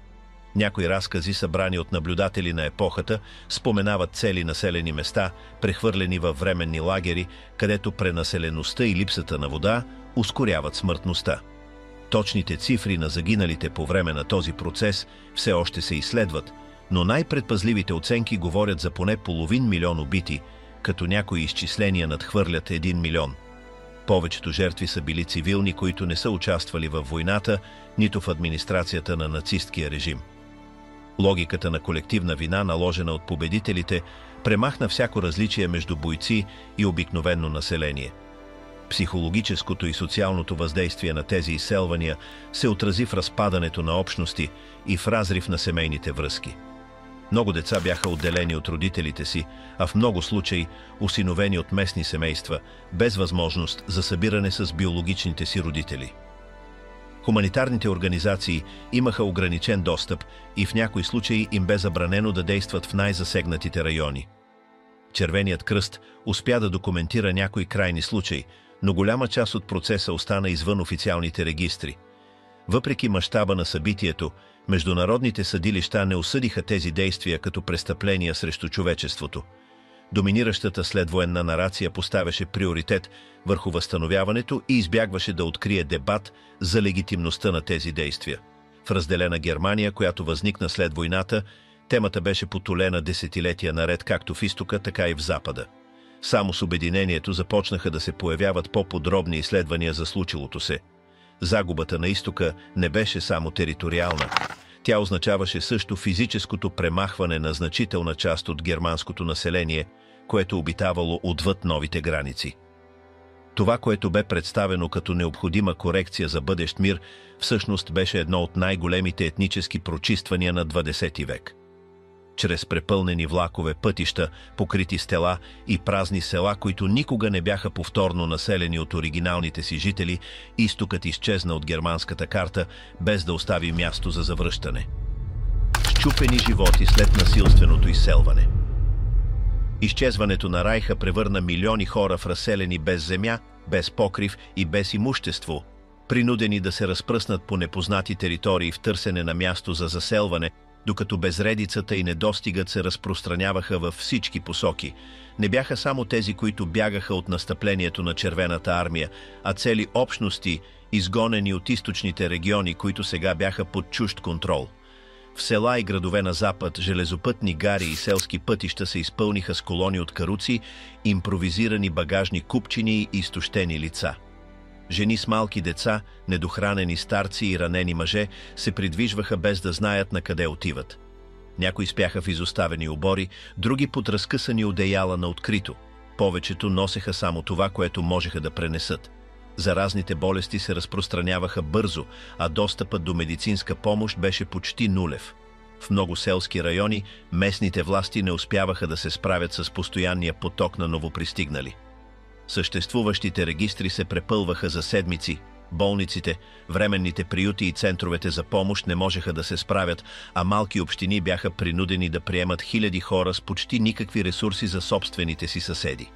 Някои разкази, събрани от наблюдатели на епохата, споменават цели населени места, прехвърлени във временни лагери, където пренаселеността и липсата на вода ускоряват смъртността. Точните цифри на загиналите по време на този процес все още се изследват, но най-предпазливите оценки говорят за поне 500 000 убити, като някои изчисления надхвърлят 1 милион. Повечето жертви са били цивилни, които не са участвали във войната, нито в администрацията на нацисткия режим. Логиката на колективна вина, наложена от победителите, премахна всяко различие между бойци и обикновено население. Психологическото и социалното въздействие на тези изселвания се отрази в разпадането на общности и в разрив на семейните връзки. Много деца бяха отделени от родителите си, а в много случаи осиновени от местни семейства, без възможност за събиране с биологичните си родители. Хуманитарните организации имаха ограничен достъп и в някои случаи им бе забранено да действат в най-засегнатите райони. Червеният кръст успя да документира някои крайни случаи, но голяма част от процеса остана извън официалните регистри. Въпреки мащаба на събитието, международните съдилища не осъдиха тези действия като престъпления срещу човечеството. Доминиращата следвоенна нарация поставяше приоритет върху възстановяването и избягваше да открие дебат за легитимността на тези действия. В разделена Германия, която възникна след войната, темата беше потулена десетилетия наред както в изтока, така и в запада. Само с обединението започнаха да се появяват по-подробни изследвания за случилото се. Загубата на изтока не беше само териториална. Тя означаваше също физическото премахване на значителна част от германското население, което обитавало отвъд новите граници. Това, което бе представено като необходима корекция за бъдещ мир, всъщност беше едно от най-големите етнически прочиствания на 20 век. Чрез препълнени влакове, пътища, покрити с тела и празни села, които никога не бяха повторно населени от оригиналните си жители, изтокът изчезна от германската карта, без да остави място за завръщане. Счупени животи след насилственото изселване. Изчезването на Райха превърна милиони хора в разселени без земя, без покрив и без имущество, принудени да се разпръснат по непознати територии в търсене на място за заселване, докато безредицата и недостигът се разпространяваха във всички посоки. Не бяха само тези, които бягаха от настъплението на Червената армия, а цели общности, изгонени от източните региони, които сега бяха под чужд контрол. В села и градове на запад, железопътни гари и селски пътища се изпълниха с колони от каруци, импровизирани багажни купчини и изтощени лица. Жени с малки деца, недохранени старци и ранени мъже се придвижваха без да знаят на къде отиват. Някои спяха в изоставени обори, други под разкъсани одеяла на открито. Повечето носеха само това, което можеха да пренесат. Заразните болести се разпространяваха бързо, а достъпът до медицинска помощ беше почти нулев. В много селски райони местните власти не успяваха да се справят с постоянния поток на новопристигнали. Съществуващите регистри се препълваха за седмици. Болниците, временните приюти и центровете за помощ не можеха да се справят, а малки общини бяха принудени да приемат хиляди хора с почти никакви ресурси за собствените си съседи.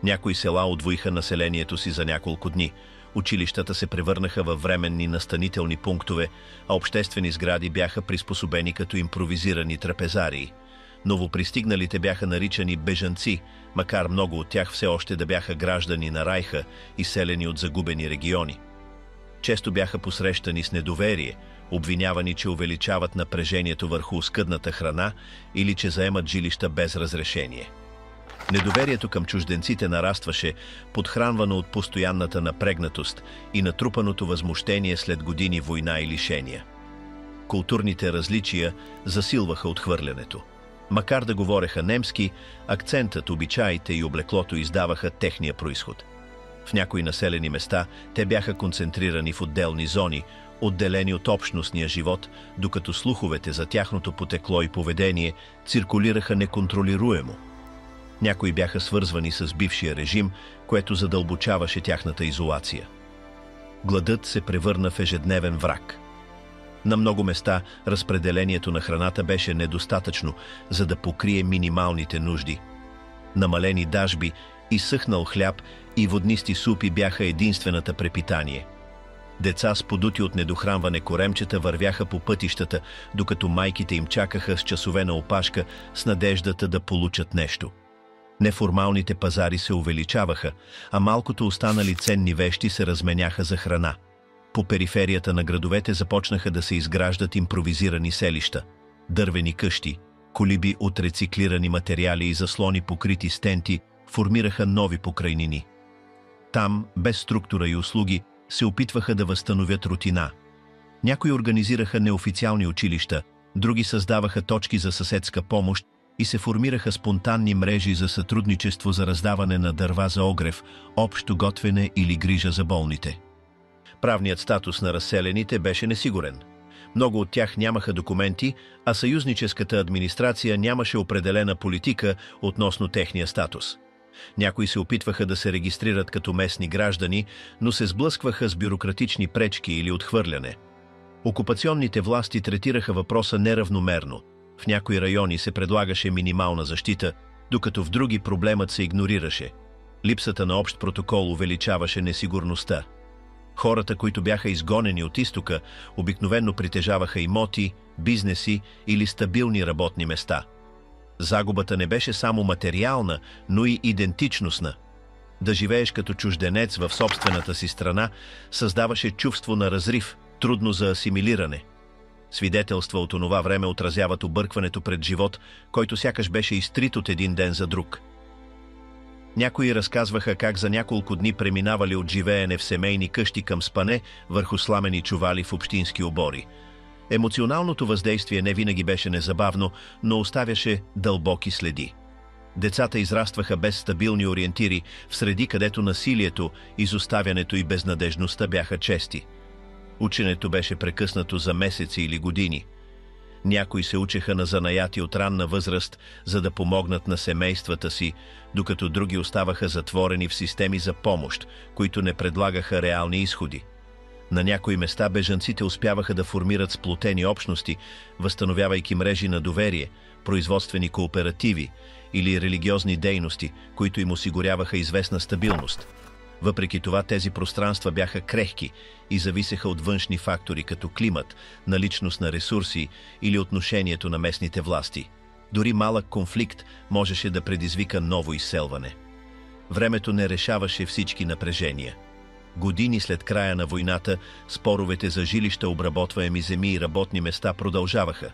Някои села удвоиха населението си за няколко дни. Училищата се превърнаха във временни настанителни пунктове, а обществени сгради бяха приспособени като импровизирани трапезарии. Новопристигналите бяха наричани бежанци, макар много от тях все още да бяха граждани на Райха, изселени от загубени региони. Често бяха посрещани с недоверие, обвинявани, че увеличават напрежението върху оскъдната храна или че заемат жилища без разрешение. Недоверието към чужденците нарастваше, подхранвано от постоянната напрегнатост и натрупаното възмущение след години война и лишения. Културните различия засилваха отхвърлянето. Макар да говореха немски, акцентът, обичаите и облеклото издаваха техния произход. В някои населени места те бяха концентрирани в отделни зони, отделени от общностния живот, докато слуховете за тяхното потекло и поведение циркулираха неконтролируемо. Някои бяха свързвани с бившия режим, което задълбочаваше тяхната изолация. Гладът се превърна в ежедневен враг. На много места разпределението на храната беше недостатъчно, за да покрие минималните нужди. Намалени дажби, изсъхнал хляб и воднисти супи бяха единствената препитание. Деца с подути от недохранване коремчета вървяха по пътищата, докато майките им чакаха с часове на опашка с надеждата да получат нещо. Неформалните пазари се увеличаваха, а малкото останали ценни вещи се разменяха за храна. По периферията на градовете започнаха да се изграждат импровизирани селища, дървени къщи, колиби от рециклирани материали и заслони покрити с тенти формираха нови покрайнини. Там, без структура и услуги, се опитваха да възстановят рутина. Някои организираха неофициални училища, други създаваха точки за съседска помощ и се формираха спонтанни мрежи за сътрудничество за раздаване на дърва за огрев, общо готвене или грижа за болните. Правният статус на разселените беше несигурен. Много от тях нямаха документи, а съюзническата администрация нямаше определена политика относно техния статус. Някои се опитваха да се регистрират като местни граждани, но се сблъскваха с бюрократични пречки или отхвърляне. Окупационните власти третираха въпроса неравномерно. В някои райони се предлагаше минимална защита, докато в други проблемът се игнорираше. Липсата на общ протокол увеличаваше несигурността. Хората, които бяха изгонени от изтока, обикновено притежаваха имоти, бизнеси или стабилни работни места. Загубата не беше само материална, но и идентичностна. Да живееш като чужденец в собствената си страна създаваше чувство на разрив, трудно за асимилиране. Свидетелства от онова време отразяват объркването пред живот, който сякаш беше изтрит от един ден за друг. Някои разказваха как за няколко дни преминавали от живеене в семейни къщи към спане върху сламени чували в общински обори. Емоционалното въздействие не винаги беше незабавно, но оставяше дълбоки следи. Децата израстваха без стабилни ориентири в среди, където насилието, изоставянето и безнадежността бяха чести. Ученето беше прекъснато за месеци или години. Някои се учеха на занаяти от ранна възраст, за да помогнат на семействата си, докато други оставаха затворени в системи за помощ, които не предлагаха реални изходи. На някои места бежанците успяваха да формират сплотени общности, възстановявайки мрежи на доверие, производствени кооперативи или религиозни дейности, които им осигуряваха известна стабилност. Въпреки това, тези пространства бяха крехки и зависеха от външни фактори като климат, наличност на ресурси или отношението на местните власти. Дори малък конфликт можеше да предизвика ново изселване. Времето не решаваше всички напрежения. Години след края на войната, споровете за жилища, обработваеми земи и работни места продължаваха.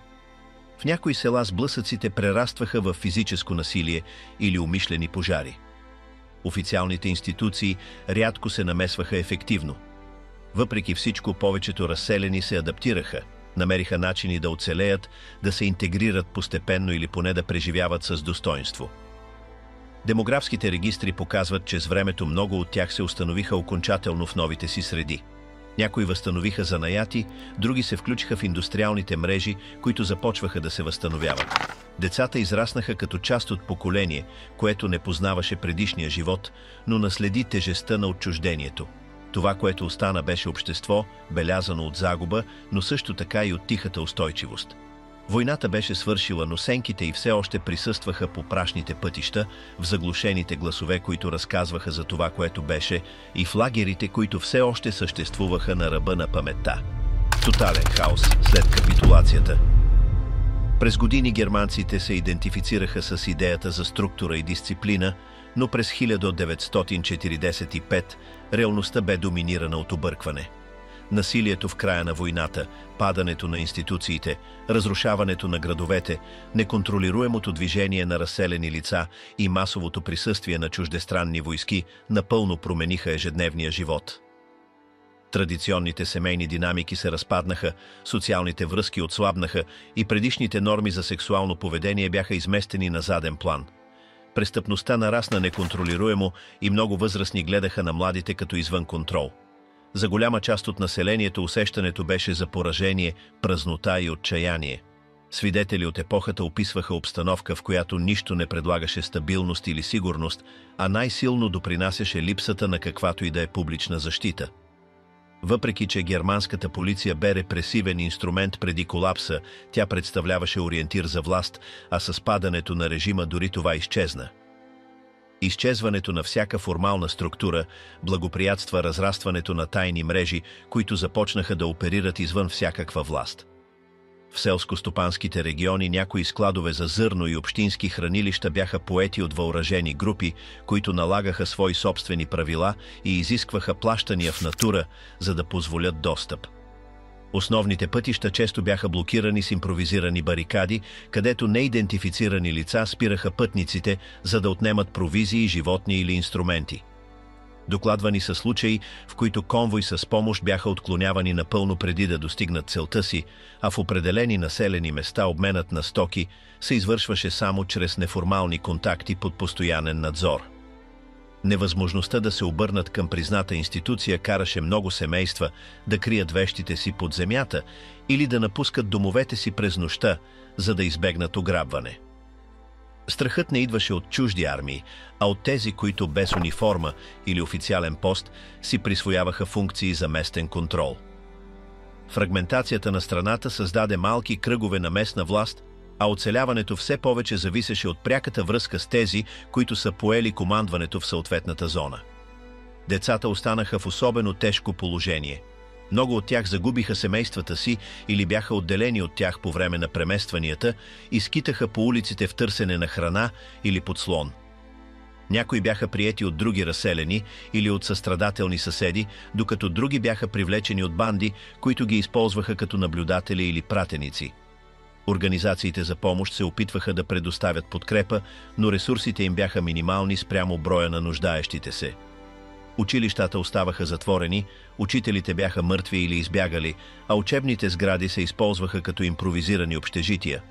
В някои села сблъсъците прерастваха в физическо насилие или умишлени пожари. Официалните институции рядко се намесваха ефективно. Въпреки всичко, повечето разселени се адаптираха, намериха начини да оцелеят, да се интегрират постепенно или поне да преживяват с достоинство. Демографските регистри показват, че с времето много от тях се установиха окончателно в новите си среди. Някои възстановиха занаяти, други се включиха в индустриалните мрежи, които започваха да се възстановяват. Децата израснаха като част от поколение, което не познаваше предишния живот, но наследи тежестта на отчуждението. Това, което остана, беше общество, белязано от загуба, но също така и от тихата устойчивост. Войната беше свършила, но сенките й все още присъстваха по прашните пътища, в заглушените гласове, които разказваха за това, което беше, и в лагерите, които все още съществуваха на ръба на паметта. Тотален хаос след капитулацията. През години германците се идентифицираха с идеята за структура и дисциплина, но през 1945 реалността бе доминирана от объркване. насилието в края на войната, падането на институциите, разрушаването на градовете, неконтролируемото движение на разселени лица и масовото присъствие на чуждестранни войски напълно промениха ежедневния живот. Традиционните семейни динамики се разпаднаха, социалните връзки отслабнаха и предишните норми за сексуално поведение бяха изместени на заден план. Престъпността нарасна неконтролируемо и много възрастни гледаха на младите като извън контрол. За голяма част от населението усещането беше за поражение, празнота и отчаяние. Свидетели от епохата описваха обстановка, в която нищо не предлагаше стабилност или сигурност, а най-силно допринасяше липсата на каквато и да е публична защита. Въпреки че германската полиция бе репресивен инструмент преди колапса, тя представляваше ориентир за власт, а с падането на режима дори това изчезна. Изчезването на всяка формална структура благоприятства разрастването на тайни мрежи, които започнаха да оперират извън всякаква власт. В селско-стопанските региони някои складове за зърно и общински хранилища бяха поети от въоръжени групи, които налагаха свои собствени правила и изискваха плащания в натура, за да позволят достъп. Основните пътища често бяха блокирани с импровизирани барикади, където неидентифицирани лица спираха пътниците, за да отнемат провизии, животни или инструменти. Докладвани са случаи, в които конвой с помощ бяха отклонявани напълно преди да достигнат целта си, а в определени населени места обменът на стоки се извършваше само чрез неформални контакти под постоянен надзор. Невъзможността да се обърнат към призната институция караше много семейства да крият вещите си под земята или да напускат домовете си през нощта, за да избегнат ограбване. Страхът не идваше от чужди армии, а от тези, които без униформа или официален пост си присвояваха функции за местен контрол. Фрагментацията на страната създаде малки кръгове на местна власт, а оцеляването все повече зависеше от пряката връзка с тези, които са поели командването в съответната зона. Децата останаха в особено тежко положение. Много от тях загубиха семействата си или бяха отделени от тях по време на преместванията и скитаха по улиците в търсене на храна или подслон. Някои бяха приети от други разселени или от състрадателни съседи, докато други бяха привлечени от банди, които ги използваха като наблюдатели или пратеници. Организациите за помощ се опитваха да предоставят подкрепа, но ресурсите им бяха минимални спрямо броя на нуждаещите се. Училищата оставаха затворени, учителите бяха мъртви или избягали, а учебните сгради се използваха като импровизирани общежития.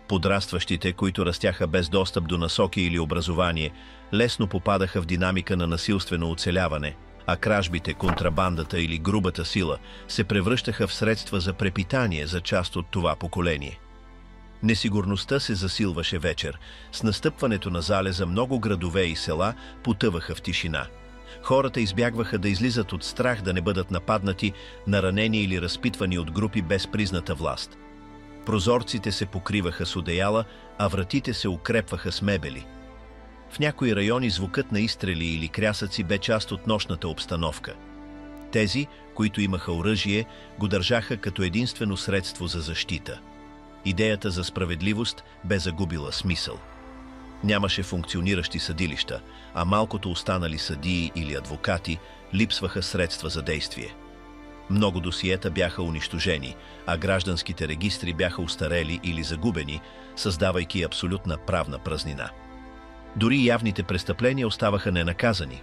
Подрастващите, които растяха без достъп до насоки или образование, лесно попадаха в динамика на насилствено оцеляване, а кражбите, контрабандата или грубата сила се превръщаха в средства за препитание за част от това поколение. Несигурността се засилваше вечер. С настъпването на залеза много градове и села потъваха в тишина. Хората избягваха да излизат от страх да не бъдат нападнати, наранени или разпитвани от групи без призната власт. Прозорците се покриваха с одеяла, а вратите се укрепваха с мебели. В някои райони звукът на изстрели или крясъци бе част от нощната обстановка. Тези, които имаха оръжие, го държаха като единствено средство за защита. Идеята за справедливост бе загубила смисъл. Нямаше функциониращи съдилища, а малкото останали съдии или адвокати липсваха средства за действие. Много досиета бяха унищожени, а гражданските регистри бяха устарели или загубени, създавайки абсолютна правна празнина. Дори явните престъпления оставаха ненаказани.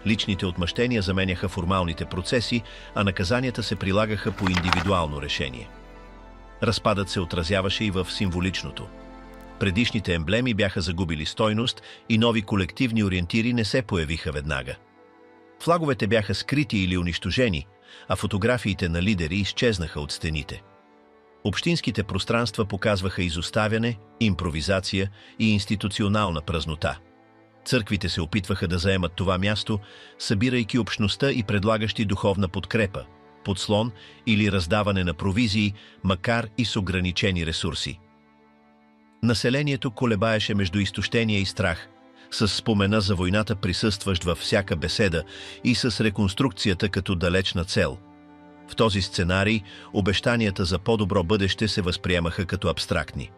Личните отмъщения заменяха формалните процеси, а наказанията се прилагаха по индивидуално решение. Разпадът се отразяваше и в символичното. Предишните емблеми бяха загубили стойност и нови колективни ориентири не се появиха веднага. Флаговете бяха скрити или унищожени, а фотографиите на лидери изчезнаха от стените. Общинските пространства показваха изоставяне, импровизация и институционална празнота. Църквите се опитваха да заемат това място, събирайки общността и предлагащи духовна подкрепа, подслон или раздаване на провизии, макар и с ограничени ресурси. Населението колебаеше между изтощение и страх, с спомена за войната присъстващ във всяка беседа и с реконструкцията като далечна цел. В този сценарий обещанията за по-добро бъдеще се възприемаха като абстрактни.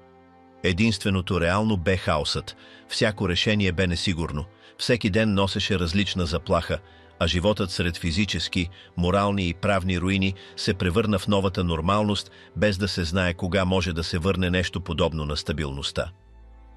Единственото реално бе хаосът, всяко решение бе несигурно, всеки ден носеше различна заплаха, а животът сред физически, морални и правни руини се превърна в новата нормалност, без да се знае кога може да се върне нещо подобно на стабилността.